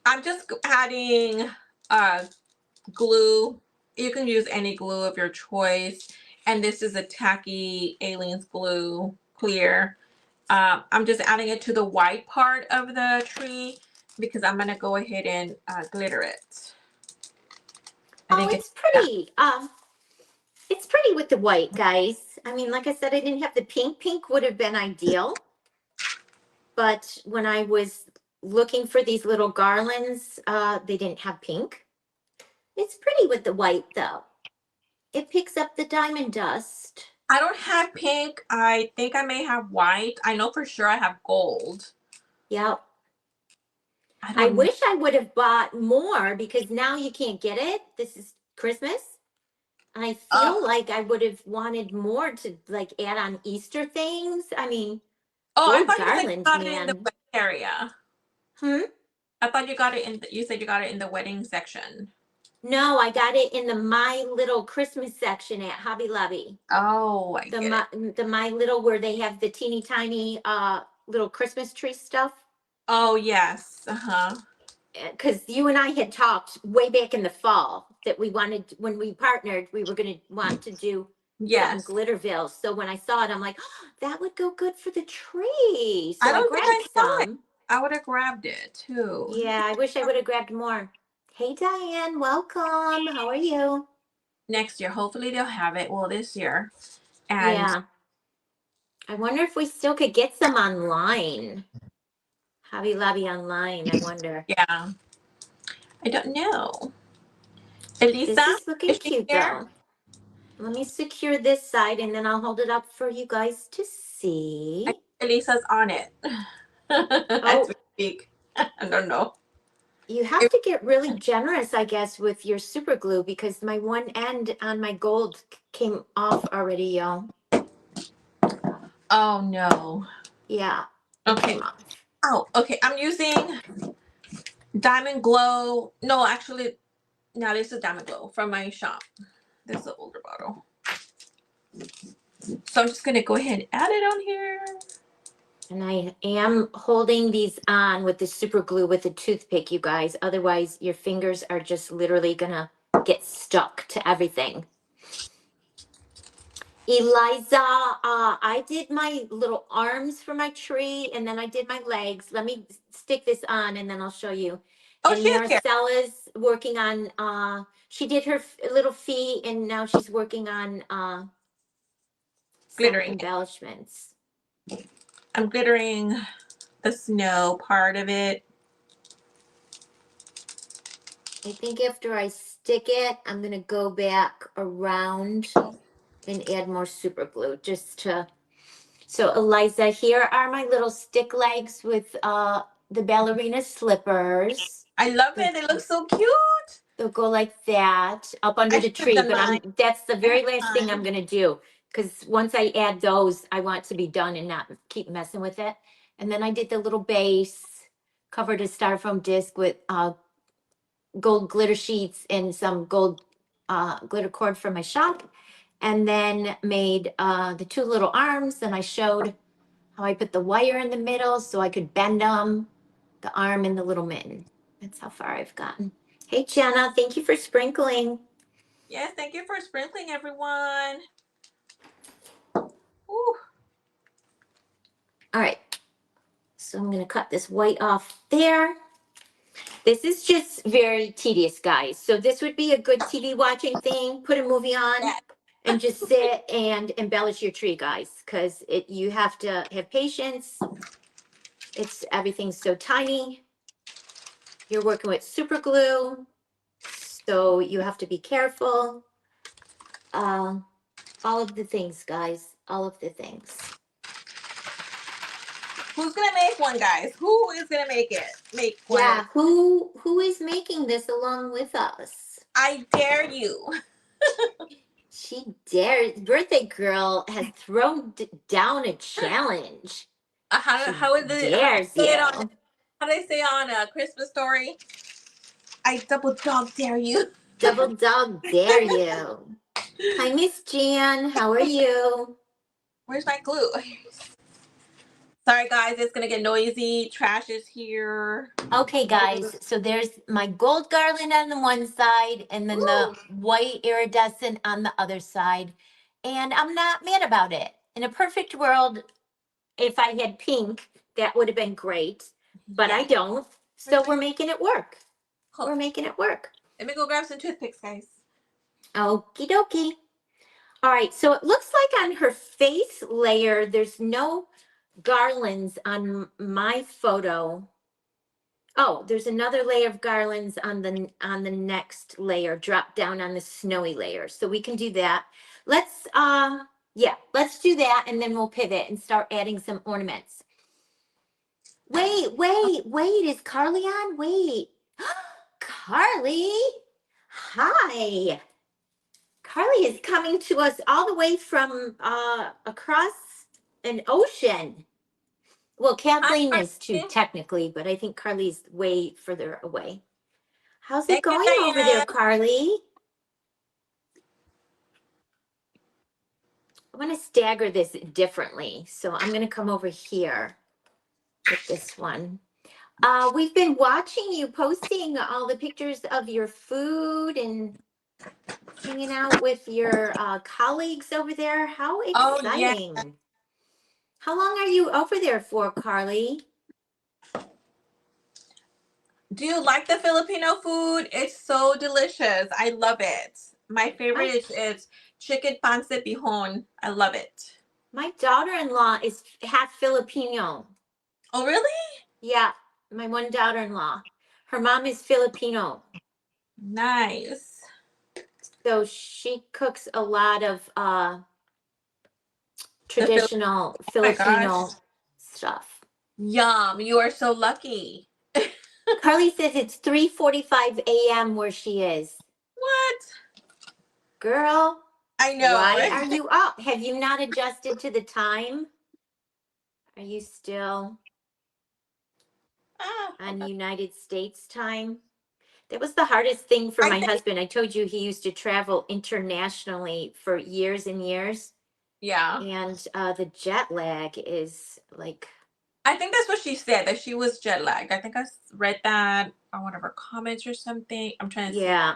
I'm just adding glue. You can use any glue of your choice. And this is a tacky Aliens glue, clear. I'm just adding it to the white part of the tree because I'm going to go ahead and glitter it. Oh, it's pretty. It's pretty with the white, guys. I mean, like I said, I didn't have the pink. Pink would have been ideal. But when I was looking for these little garlands, they didn't have pink. It's pretty with the white, though. It picks up the diamond dust. I don't have pink. I think I may have white. I know for sure I have gold. Yep. I wish I would have bought more because now you can't get it. This is Christmas. I feel like I would have wanted more to like add on Easter things. I mean, I gold thought garland, you got it in the man. wedding area. I thought you got it in. You said you got it in the wedding section. No, I got it in the My Little Christmas section at Hobby Lobby. Oh, I get it. The My Little where they have the teeny tiny little Christmas tree stuff. Oh, yes. Uh-huh. Because you and I had talked way back in the fall that we wanted, when we partnered, we were going to want to do something Glitterville. So when I saw it, I'm like, oh, that would go good for the tree. So I I don't think grabbed I saw it. some. I would have grabbed it too. Yeah, I wish I would have grabbed more. Hey, Diane, welcome. How are you? Next year, hopefully they'll have it. Well, this year. And Yeah. I wonder if we still could get some online. Hobby Lobby online, I wonder. yeah. I don't know. Elisa, This is looking is she cute, here? though. Let me secure this side, and then I'll hold it up for you guys to see. I think Elisa's on it. As we speak. I don't know. You have to get really generous, I guess, with your super glue because my one end on my gold came off already, y'all. Oh no. Yeah, it Okay. came off. Oh, okay. I'm using Diamond Glow. No, actually, no, this is Diamond Glow from my shop. This is an older bottle. So I'm just gonna go ahead and add it on here. And I am holding these on with the super glue with a toothpick, you guys. Otherwise, your fingers are just literally gonna get stuck to everything. Eliza, I did my little arms for my tree and then I did my legs. Let me stick this on and then I'll show you. Oh, And she's here. Maricella's working on, she did her little feet and now she's working on some Glittering. embellishments. I'm glittering the snow part of it. I think after I stick it, I'm gonna go back around and add more super glue just to. So Eliza, here are my little stick legs with the ballerina slippers. I love it. They look so cute. They'll go like that up under I the should have tree, done but mine. that's the I have very last thing I'm time. gonna do. Cause once I add those, I want to be done and not keep messing with it. And then I did the little base, covered a styrofoam disc with gold glitter sheets and some gold glitter cord from my shop. And then made the two little arms. And I showed how I put the wire in the middle so I could bend them, the arm and the little mitten. That's how far I've gotten. Hey, Jenna, thank you for sprinkling. Yes, thank you for sprinkling, everyone. Ooh. All right. So I'm going to cut this white off there. This is just very tedious, guys. So this would be a good TV watching thing. Put a movie on Yes. and just sit and embellish your tree, guys, because you have to have patience. Everything's so tiny. You're working with super glue, so you have to be careful. All of the things, guys. All of the things. Who's gonna make one, guys? Who is gonna make it? Make one. Yeah, who is making this along with us? I dare you. She dares. Birthday girl has thrown down a challenge. She How is it? How do dares they say you. it on? How do they say on a Christmas Story? I double dog dare you. Double dog dare you. Hi, Miss Jan. How are you? Where's my glue? Sorry, guys. It's gonna get noisy. Trash is here. Okay, guys. So there's my gold garland on the one side and then the Ooh. white iridescent on the other side. And I'm not mad about it. In a perfect world, if I had pink, that would have been great. But I Yeah. don't. So we're making it work. We're Hold. making it work. Let me go grab some toothpicks, guys. Okie dokie. All right, so it looks like on her face layer, there's no garlands on my photo. Oh, there's another layer of garlands on the next layer, drop down on the snowy layer. So we can do that. Let's let's do that and then we'll pivot and start adding some ornaments. Wait, is Carly on? Wait. Carly. Hi. Carly is coming to us all the way from across an ocean. Well, Kathleen Hi, is too Carly. technically, but I think Carly's way further away. How's it Thank you, going over there, Diane. Carly? I want to stagger this differently. So I'm going to come over here with this one. We've been watching you posting all the pictures of your food and hanging out with your colleagues over there. How Oh yeah. exciting. How long are you over there for, Carly? Do you like the Filipino food? It's so delicious. I love it. My favorite My is chicken pancit bihon. I love it. my daughter-in-law is half Filipino. Oh really? Yeah, my one daughter-in-law. Her mom is Filipino. Nice. So she cooks a lot of The Filipino. traditional Oh my gosh. Filipino stuff. Yum. You are so lucky. Carly says it's 3:45 a.m. where she is. What? Girl, I know, why right? are you up? Have you not adjusted to the time? Are you still Ah, on okay. United States time? That was the hardest thing for I my think, husband. I told you he used to travel internationally for years and years. yeah. And the jet lag is like, I think that's what she said, that she was jet lagged. I think read that on one of her comments or something. I'm trying to see. yeah.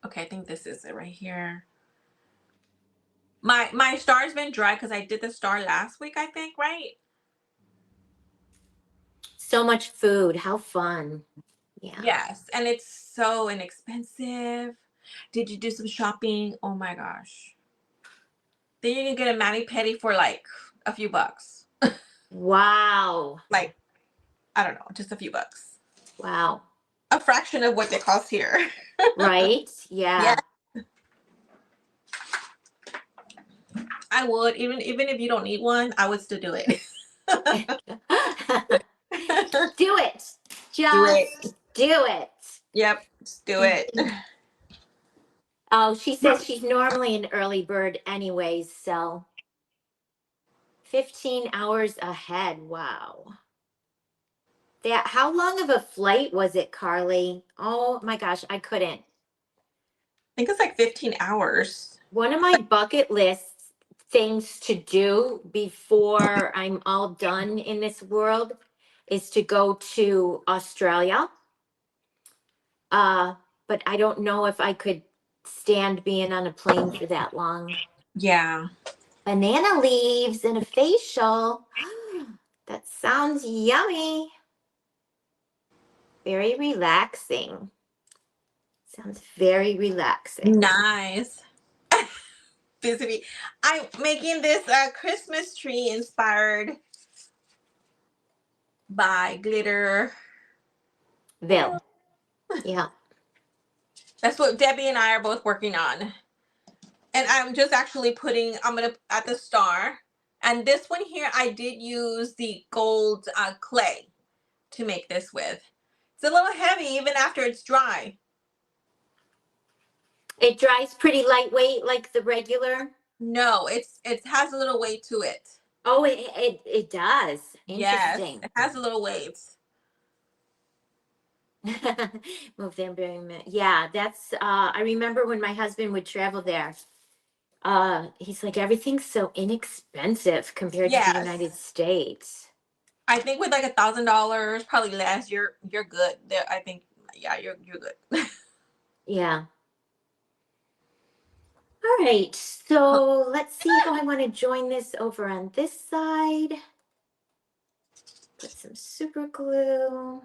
Okay, I think this is it right here. My star's been dry because I did the star last week, I think, right? So much food. How fun. Yeah. Yes, and it's so inexpensive. Did you do some shopping? Oh my gosh. Then you can get a mani pedi for like a few bucks. Wow. Like, I don't know, just a few bucks. Wow. A fraction of what they cost here. Right? Yeah, Yeah. I would. Even if you don't need one, I would still do it. Do it. Do it. Just do it. Yep, just do it. Oh, she says she's normally an early bird anyways, so 15 hours ahead. Wow. That how long of a flight was it, Carly? Oh my gosh, I couldn't. I think it's like 15 hours. One of my bucket lists things to do before I'm all done in this world is to go to Australia. Uh, but I don't know if I could stand being on a plane for that long. Yeah. Banana leaves and a facial. That sounds yummy. Very relaxing. Sounds very relaxing. Nice. Busy. I'm making this Christmas tree inspired by glitter. Ville. Yeah. That's what Debbie and I are both working on. And I'm just actually I'm gonna at the star. And this one here, I did use the gold clay to make this with. It's a little heavy even after it's dry. It dries pretty lightweight like the regular. No, it has a little weight to it. Oh, it does. Yes, Interesting. it has a little weight. Move them very much. Yeah, that's I remember when my husband would travel there. He's like, everything's so inexpensive compared to the United Yes. States. I think with like $1,000, probably less, you're good. There, I think, yeah, you're good. Yeah. All right. So let's see how I want to join this over on this side. Put some super glue.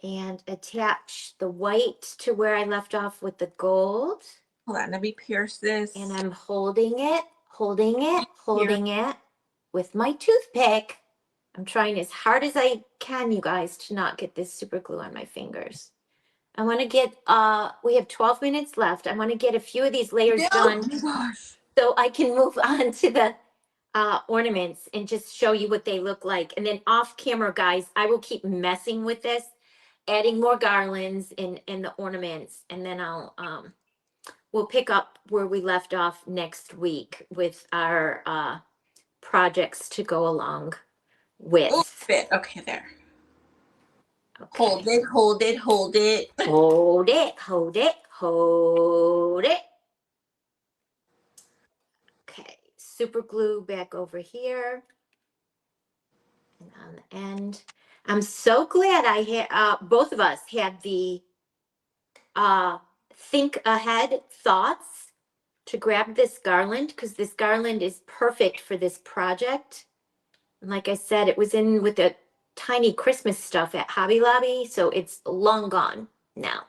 And attach the white to where I left off with the gold. Hold on, let me pierce this. And I'm holding it, holding it, Here. holding it with my toothpick. I'm trying as hard as I can, you guys, to not get this super glue on my fingers. I want to get, we have 12 minutes left. I want to get a few of these layers Oh done my gosh. so I can move on to the ornaments and just show you what they look like. And then off camera, guys, I will keep messing with this, adding more garlands and the ornaments. And then we'll pick up where we left off next week with our projects to go along Oh, with. bit. Okay, there. Okay. Hold it, hold it, hold it. Hold it, hold it, hold it. Okay, super glue back over here. And on the end. I'm so glad I had, both of us had the think ahead thoughts to grab this garland because this garland is perfect for this project. And like I said, it was in with the tiny Christmas stuff at Hobby Lobby, so it's long gone now.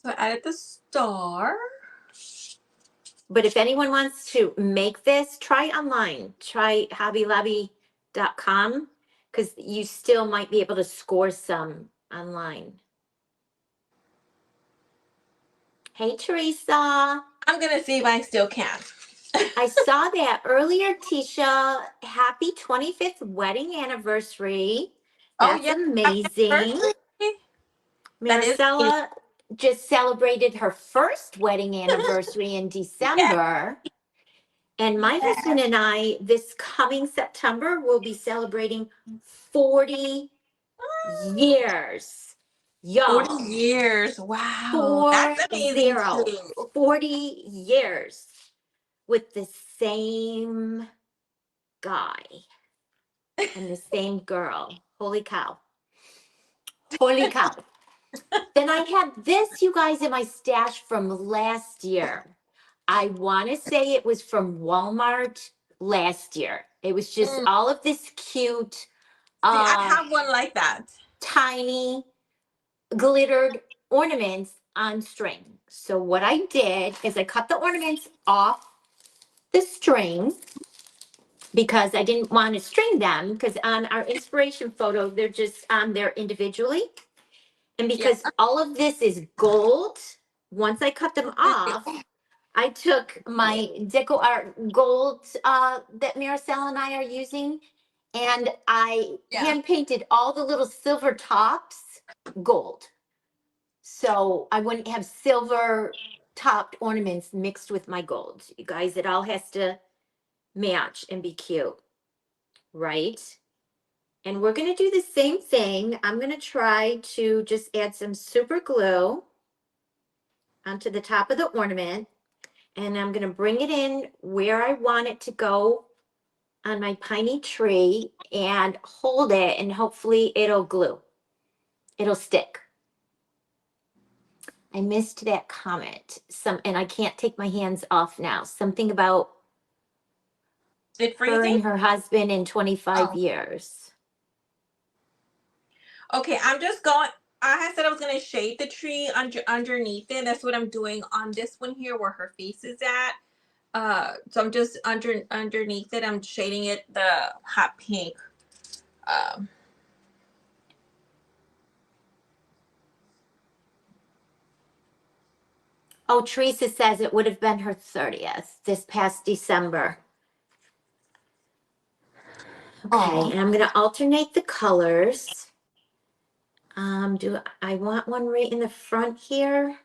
So I added the star. But if anyone wants to make this, try online. Try hobbylobby.com because you still might be able to score some online. Hey, Teresa. I'm gonna see if I still can. I saw that earlier, Tisha. Happy 25th wedding anniversary. Oh That's yeah, happy amazing. anniversary. That is amazing. Maricela just celebrated her first wedding anniversary in Yeah. December. And my husband and I, this coming September, will be celebrating 40 years. 40 Y'all, years. Wow. four That's amazing zero, too. 40 years with the same guy and the same girl. Holy cow. Holy cow. Then I have this, you guys, in my stash from last year. I want to say it was from Walmart last year. It was just Mm. all of this cute, See, I uh, have one like that. tiny glittered ornaments on string. So what I did is I cut the ornaments off the string because I didn't want to string them because on our inspiration photo, they're just on there individually. And Yeah. because all of this is gold, once I cut them off, I took my deco art gold that Maricel and I are using, and I Yeah. hand painted all the little silver tops gold. So I wouldn't have silver topped ornaments mixed with my gold. You guys, it all has to match and be cute, right? And we're gonna do the same thing. I'm gonna try to just add some super glue onto the top of the ornament. And I'm gonna bring it in where I want it to go on my piney tree and hold it, and hopefully it'll glue. It'll stick. I missed that comment. And I can't take my hands off now. Something about It her freezing? and her husband in 25 Oh. years. Okay, I'm just going. I had said I was going to shade the tree underneath it. That's what I'm doing on this one here where her face is at. So I'm just underneath it. I'm shading it the hot pink. Um, Oh, Teresa says it would have been her 30th this past December. Okay, oh, and I'm gonna alternate the colors. Do I want one right in the front here?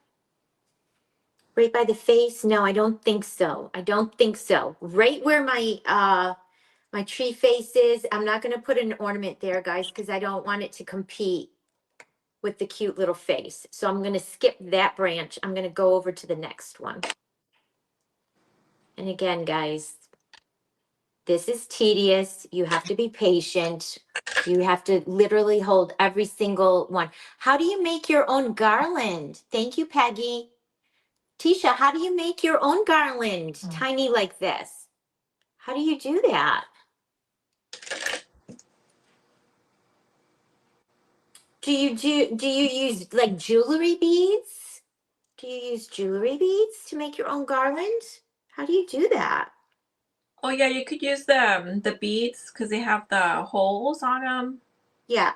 Right by the face? No, I don't think so. I don't think so. Right where my tree face is, I'm not gonna put an ornament there, guys, because I don't want it to compete with the cute little face. So I'm gonna skip that branch. I'm gonna go over to the next one. And again, guys, this is tedious. You have to be patient. You have to literally hold every single one. How do you make your own garland? Thank you, Peggy. Tisha, how do you make your own garland? Tiny like this. How do you do that? Do you use like jewelry beads? Do you use jewelry beads to make your own garland? How do you do that? oh yeah, you could use the beads because they have the holes on them. Yeah,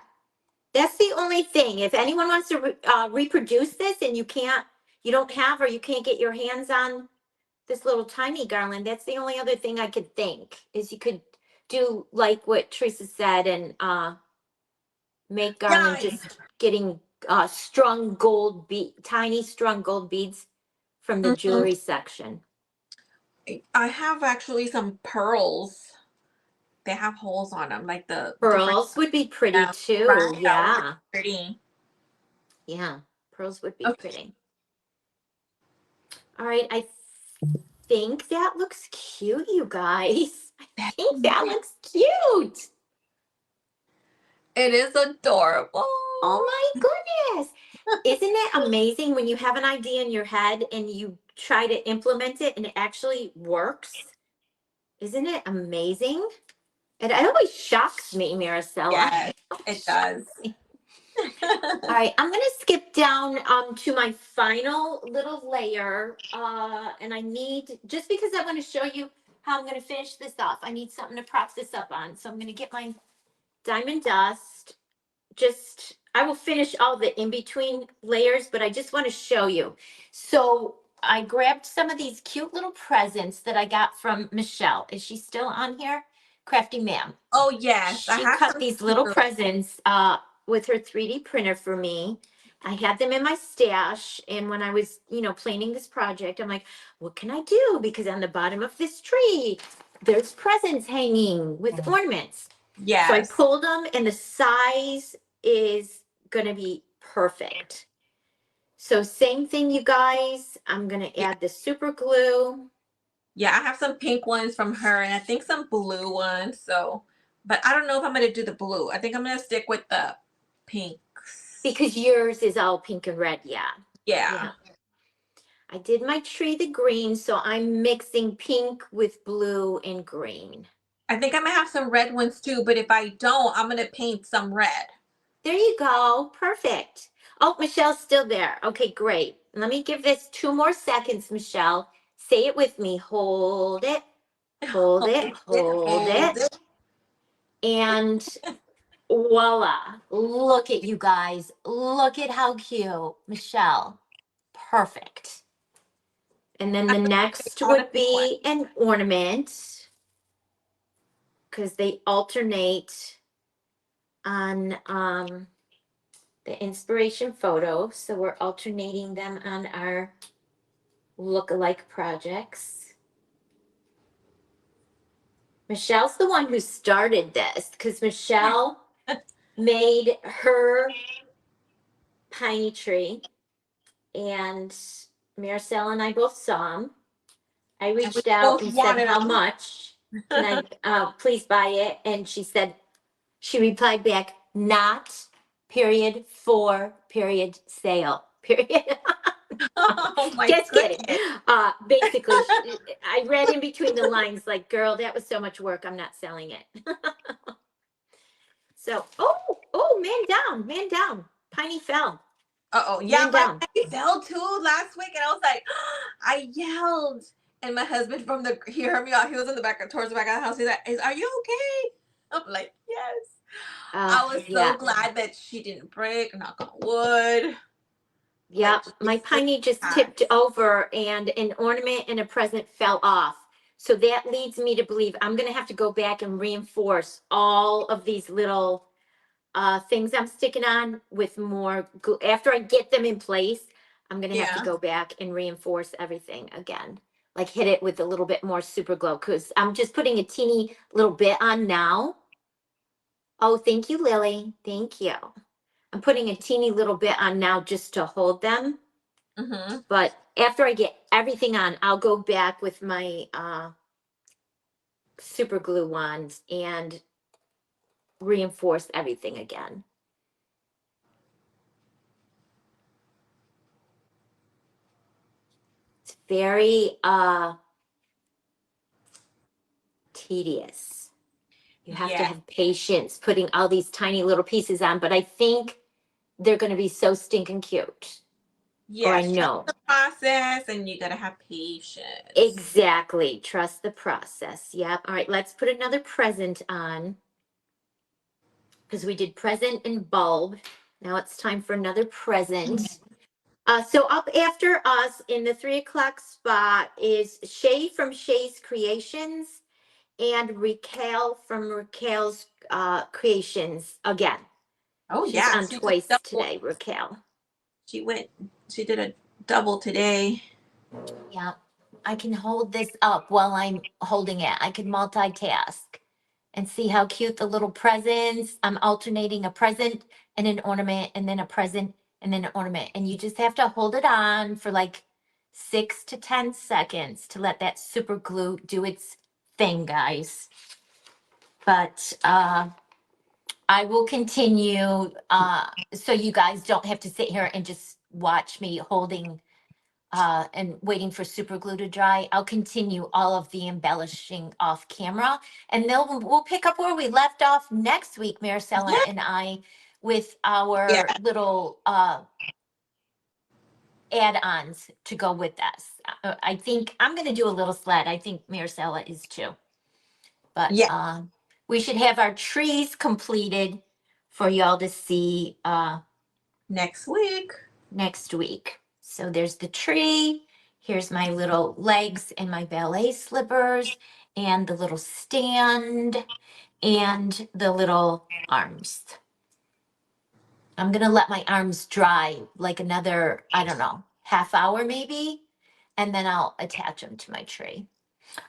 that's the only thing. If anyone wants to reproduce this and you don't have, or you can't get your hands on this little tiny garland, that's the only other thing I could think is you could do like what Teresa said and make garland Yeah, just getting strung gold tiny strung gold beads from the mhm. jewelry section. I have actually some pearls. They have holes on them, like the different. Pearls would be pretty Yeah, too. right. That would be Yeah. pretty. Yeah. Pearls would be Okay. pretty. All right. I think that looks cute, you guys. I think that looks cute. It is adorable. Oh my goodness. Isn't it amazing when you have an idea in your head and you try to implement it and it actually works? Isn't it amazing? It always shocks me, Maricela. Yes, it does. All right, I'm gonna skip down to my final little layer. And I need, just because I want to show you how I'm gonna finish this off, I need something to prop this up on. So I'm gonna get my diamond dust. I will finish all the in-between layers, but I just want to show you. So I grabbed some of these cute little presents that I got from Michelle. Is she still on here? Crafty Ma'am. Oh yes, I She have cut some these little too. presents with her 3D printer for me. I had them in my stash, and when I was, planning this project, I'm like, what can I do? Because on the bottom of this tree, there's presents hanging with ornaments. So I Yes. pulled them, and the size is gonna be perfect. So same thing, you guys. I'm gonna Yeah. add the super glue Yeah, I have some pink ones from her and I think some blue ones. So, but I don't know if I'm gonna do the blue. I think I'm gonna stick with the pinks. because yours is all pink and red. Yeah. Yeah. Yeah. I did my tree the green, so I'm mixing pink with blue and green. I think I might have some red ones too, but if I don't, I'm gonna paint some red. There you go. Perfect. Oh, Michelle's still there. Okay, great. Let me give this 2 more seconds, Michelle. Say it with me. Hold it, hold Hold it, it, hold hold it. it. And voila. Look at you guys. Look at how cute. Michelle. Perfect. And then the next All the would pink ones. be an ornament because they alternate on the inspiration photo. So we're alternating them on our look-alike projects. Michelle's the one who started this because Michelle made her piney tree, and Maricel and I both saw them. I And we reached out both and said, wanted how them. much can I please buy it? And she replied back, not period for period sale period. Oh my Just kidding. goodness. Basically, I read in between the lines like, girl, that was so much work. I'm not selling it. So, man down, man down. Piney fell, Uh-oh. Yeah, man my down. baby fell too last week and I was like, I yelled. And my husband he heard me out. He was in the back towards the back of the house. He's like, are you okay? I'm like, yes. I was Yeah. so glad that she didn't break, knock on wood. Like Yep, she's my still piney just tipped intact. over and an ornament and a present fell off. So that leads me to believe I'm gonna have to go back and reinforce all of these little things I'm sticking on with more glue. After I get them in place, I'm gonna have to Yeah. go back and reinforce everything again. Like hit it with a little bit more super glue because I'm just putting a teeny little bit on now. Oh, thank you, Lily. Thank you. I'm putting a teeny little bit on now just to hold them. Mm-hmm. But after I get everything on, I'll go back with my super glue wands and reinforce everything again. It's very tedious. You have to Yeah. have patience putting all these tiny little pieces on, but I think they're going to be so stinking cute. Or I Yes. Trust know. the process and you gotta have patience. Exactly. Trust the process. Yep. All right, let's put another present on because we did present and bulb. Now it's time for another present. So up after us in the 3 o'clock spot is Shay from Shay's Creations and Raquel from Raquel's Creations again. Oh She's yeah. on twice today, Raquel. She went she did a double today. Yeah, I can hold this up while I'm holding it. I can multitask and see how cute the little presents. I'm alternating a present and an ornament and then a present and then an ornament. And you just have to hold it on for like 6 to 10 seconds to let that super glue do its thing, guys. But I will continue so you guys don't have to sit here and just watch me holding and waiting for super glue to dry. I'll continue all of the embellishing off camera, and we'll pick up where we left off next week, Maricela Yeah. and I, with Yeah. our little add-ons to go with us. I think I'm going to do a little sled. I think Maricela is too. But Yeah. we should have our trees completed for y'all to see Next week. next week. So there's the tree Here's my little legs and my ballet slippers and the little stand and the little arms. I'm gonna let my arms dry like another, I don't know, half hour maybe, and then I'll attach them to my tree.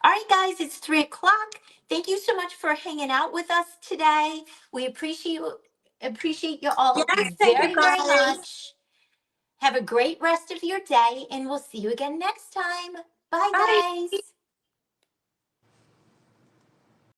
All right, guys, it's 3 o'clock. Thank you so much for hanging out with us today. We appreciate you all Yes, thank you very, very guys. much. Have a great rest of your day, and we'll see you again next time. Bye, Bye. guys.